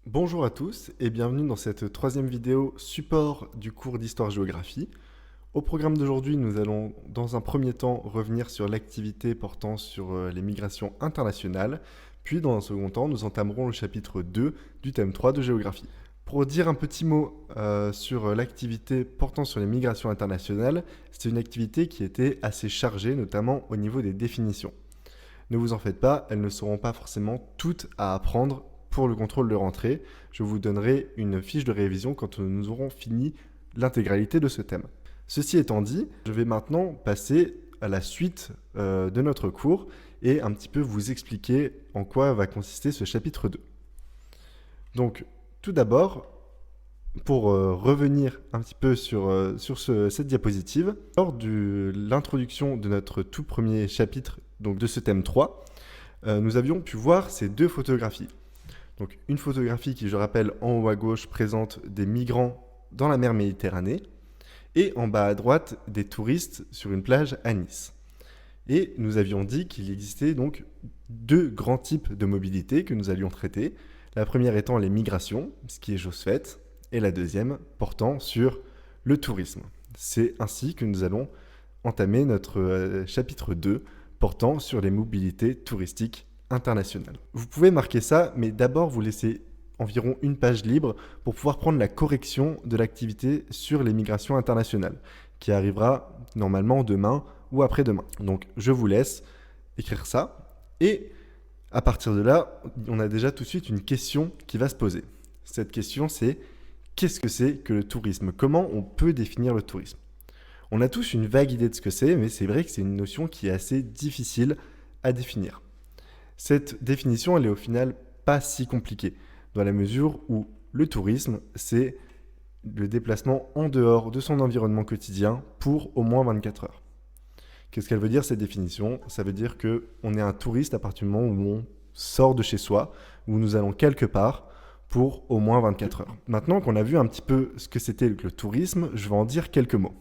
Bonjour à tous et bienvenue dans cette troisième vidéo support du cours d'histoire-géographie. Au programme d'aujourd'hui, nous allons dans un premier temps revenir sur l'activité portant sur les migrations internationales, puis dans un second temps, nous entamerons le chapitre 2 du thème 3 de géographie. Pour dire un petit mot sur l'activité portant sur les migrations internationales, c'est une activité qui était assez chargée, notamment au niveau des définitions. Ne vous en faites pas, elles ne seront pas forcément toutes à apprendre pour le contrôle de rentrée. Je vous donnerai une fiche de révision quand nous aurons fini l'intégralité de ce thème. Ceci étant dit, je vais maintenant passer à la suite de notre cours et un petit peu vous expliquer en quoi va consister ce chapitre 2. Donc, tout d'abord, pour revenir un petit peu sur cette diapositive, lors de l'introduction de notre tout premier chapitre, donc de ce thème 3, nous avions pu voir ces deux photographies. Donc une photographie qui, je rappelle, en haut à gauche présente des migrants dans la mer Méditerranée et en bas à droite des touristes sur une plage à Nice. Et nous avions dit qu'il existait donc deux grands types de mobilité que nous allions traiter. La première étant les migrations, ce qui est chose faite, et la deuxième portant sur le tourisme. C'est ainsi que nous allons entamer notre chapitre 2 portant sur les mobilités touristiques internationales. Vous pouvez marquer ça, mais d'abord vous laissez environ une page libre pour pouvoir prendre la correction de l'activité sur les migrations internationales, qui arrivera normalement demain ou après-demain. Donc je vous laisse écrire ça, et à partir de là, on a déjà tout de suite une question qui va se poser. Cette question, c'est qu'est-ce que c'est que le tourisme? Comment on peut définir le tourisme? On a tous une vague idée de ce que c'est, mais c'est vrai que c'est une notion qui est assez difficile à définir. Cette définition, elle est au final pas si compliquée, dans la mesure où le tourisme, c'est le déplacement en dehors de son environnement quotidien pour au moins 24 heures. Qu'est-ce qu'elle veut dire, cette définition? Ça veut dire qu'on est un touriste à partir du moment où on sort de chez soi, où nous allons quelque part pour au moins 24 heures. Maintenant qu'on a vu un petit peu ce que c'était le tourisme, je vais en dire quelques mots.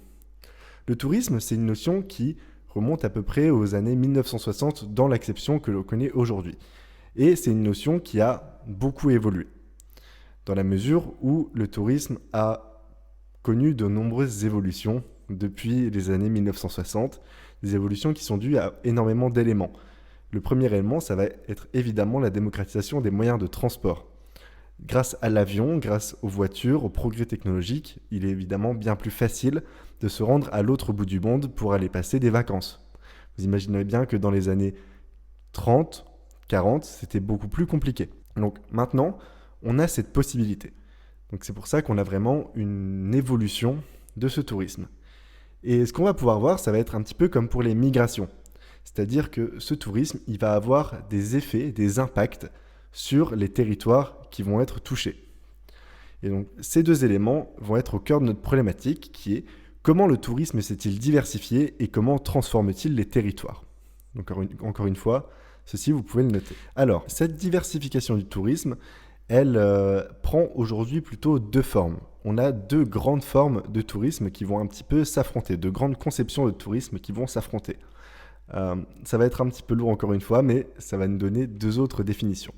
Le tourisme, c'est une notion qui remonte à peu près aux années 1960 dans l'acception que l'on connaît aujourd'hui. Et c'est une notion qui a beaucoup évolué, dans la mesure où le tourisme a connu de nombreuses évolutions depuis les années 1960, des évolutions qui sont dues à énormément d'éléments. Le premier élément, ça va être évidemment la démocratisation des moyens de transport. Grâce à l'avion, grâce aux voitures, aux progrès technologiques, il est évidemment bien plus facile de se rendre à l'autre bout du monde pour aller passer des vacances. Vous imaginez bien que dans les années 30, 40, c'était beaucoup plus compliqué. Donc maintenant, on a cette possibilité. Donc c'est pour ça qu'on a vraiment une évolution de ce tourisme. Et ce qu'on va pouvoir voir, ça va être un petit peu comme pour les migrations. C'est-à-dire que ce tourisme, il va avoir des effets, des impacts sur les territoires qui vont être touchés. Et donc ces deux éléments vont être au cœur de notre problématique qui est comment le tourisme s'est-il diversifié et comment transforme-t-il les territoires. Donc encore une fois, ceci vous pouvez le noter. Alors cette diversification du tourisme, elle prend aujourd'hui plutôt deux formes. On a deux grandes formes de tourisme qui vont un petit peu s'affronter, deux grandes conceptions de tourisme qui vont s'affronter. Ça va être un petit peu lourd encore une fois, mais ça va nous donner deux autres définitions.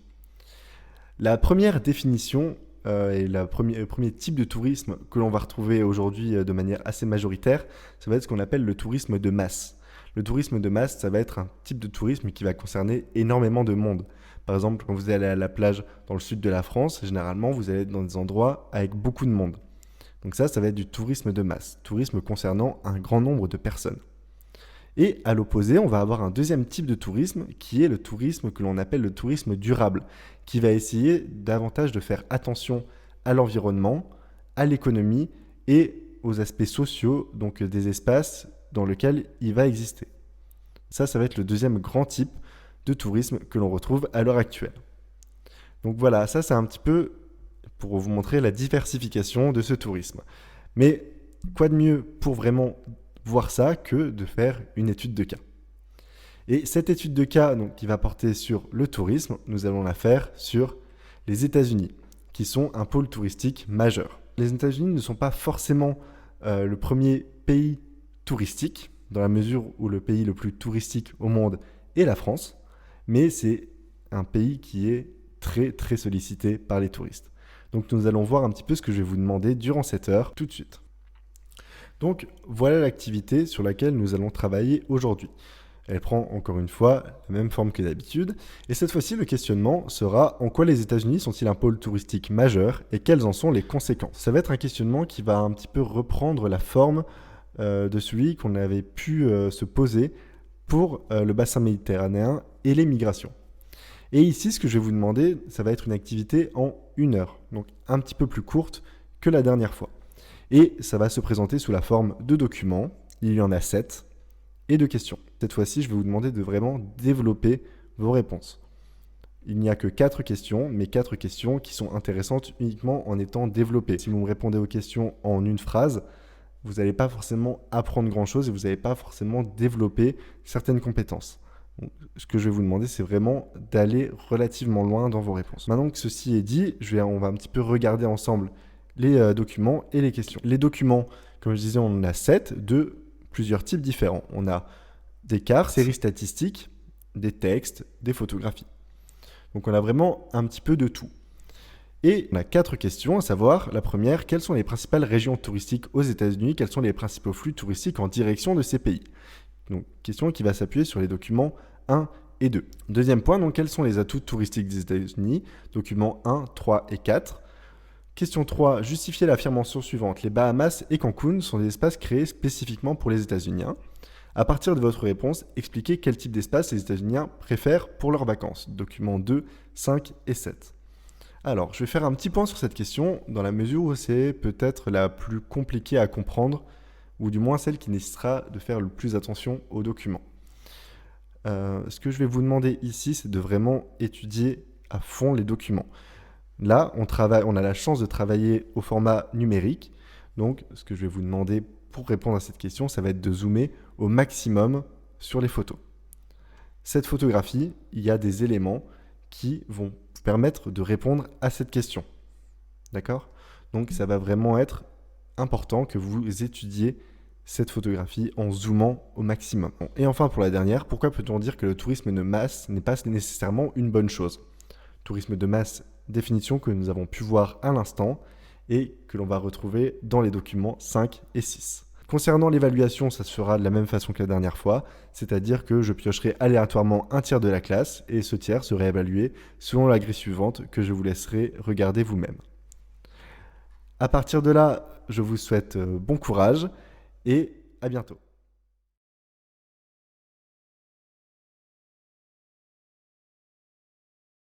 La première définition et le premier type de tourisme que l'on va retrouver aujourd'hui de manière assez majoritaire, ça va être ce qu'on appelle le tourisme de masse. Le tourisme de masse, ça va être un type de tourisme qui va concerner énormément de monde. Par exemple, quand vous allez à la plage dans le sud de la France, généralement, vous allez être dans des endroits avec beaucoup de monde. Donc ça va être du tourisme de masse, tourisme concernant un grand nombre de personnes. Et à l'opposé, on va avoir un deuxième type de tourisme qui est le tourisme que l'on appelle le tourisme durable, qui va essayer davantage de faire attention à l'environnement, à l'économie et aux aspects sociaux, donc des espaces dans lesquels il va exister. Ça va être le deuxième grand type de tourisme que l'on retrouve à l'heure actuelle. Donc voilà, ça c'est un petit peu pour vous montrer la diversification de ce tourisme. Mais quoi de mieux pour vraiment voir ça que de faire une étude de cas. Et cette étude de cas donc, qui va porter sur le tourisme, nous allons la faire sur les États-Unis, qui sont un pôle touristique majeur. Les États-Unis ne sont pas forcément le premier pays touristique, dans la mesure où le pays le plus touristique au monde est la France, mais c'est un pays qui est très très sollicité par les touristes. Donc nous allons voir un petit peu ce que je vais vous demander durant cette heure tout de suite. Donc voilà l'activité sur laquelle nous allons travailler aujourd'hui. Elle prend encore une fois la même forme que d'habitude, et cette fois-ci le questionnement sera: en quoi les États-Unis sont-ils un pôle touristique majeur et quelles en sont les conséquences? Ça va être un questionnement qui va un petit peu reprendre la forme de celui qu'on avait pu se poser pour le bassin méditerranéen et les migrations. Et ici, ce que je vais vous demander, ça va être une activité en 1 heure, donc un petit peu plus courte que la dernière fois. Et ça va se présenter sous la forme de documents, il y en a 7, et de questions. Cette fois-ci, je vais vous demander de vraiment développer vos réponses. Il n'y a que 4 questions, mais 4 questions qui sont intéressantes uniquement en étant développées. Si vous me répondez aux questions en une phrase, vous n'allez pas forcément apprendre grand-chose et vous n'allez pas forcément développer certaines compétences. Donc, ce que je vais vous demander, c'est vraiment d'aller relativement loin dans vos réponses. Maintenant que ceci est dit, on va un petit peu regarder ensemble les documents et les questions. Les documents, comme je disais, on en a 7 de plusieurs types différents. On a des cartes, séries statistiques, des textes, des photographies. Donc on a vraiment un petit peu de tout. Et on a 4 questions, à savoir, la première: quelles sont les principales régions touristiques aux États-Unis? Quels sont les principaux flux touristiques en direction de ces pays? Donc, question qui va s'appuyer sur les documents 1 et 2. Deuxième point, donc, quels sont les atouts touristiques des États-Unis? Documents 1, 3 et 4. Question 3, justifiez l'affirmation suivante: les Bahamas et Cancun sont des espaces créés spécifiquement pour les États-Unis. À partir de votre réponse, expliquez quel type d'espace les États-Unis préfèrent pour leurs vacances. Documents 2, 5 et 7. Alors, je vais faire un petit point sur cette question, dans la mesure où c'est peut-être la plus compliquée à comprendre, ou du moins celle qui nécessitera de faire le plus attention aux documents. Ce que je vais vous demander ici, c'est de vraiment étudier à fond les documents. Là, on a la chance de travailler au format numérique. Donc, ce que je vais vous demander pour répondre à cette question, ça va être de zoomer au maximum sur les photos. Cette photographie, il y a des éléments qui vont vous permettre de répondre à cette question. D'accord? Donc, ça va vraiment être important que vous étudiez cette photographie en zoomant au maximum. Bon, et enfin, pour la dernière, pourquoi peut-on dire que le tourisme de masse n'est pas nécessairement une bonne chose? Tourisme de masse, définition que nous avons pu voir à l'instant et que l'on va retrouver dans les documents 5 et 6. Concernant l'évaluation, ça se fera de la même façon que la dernière fois, c'est-à-dire que je piocherai aléatoirement un tiers de la classe et ce tiers sera évalué selon la grille suivante que je vous laisserai regarder vous-même. À partir de là, je vous souhaite bon courage et à bientôt.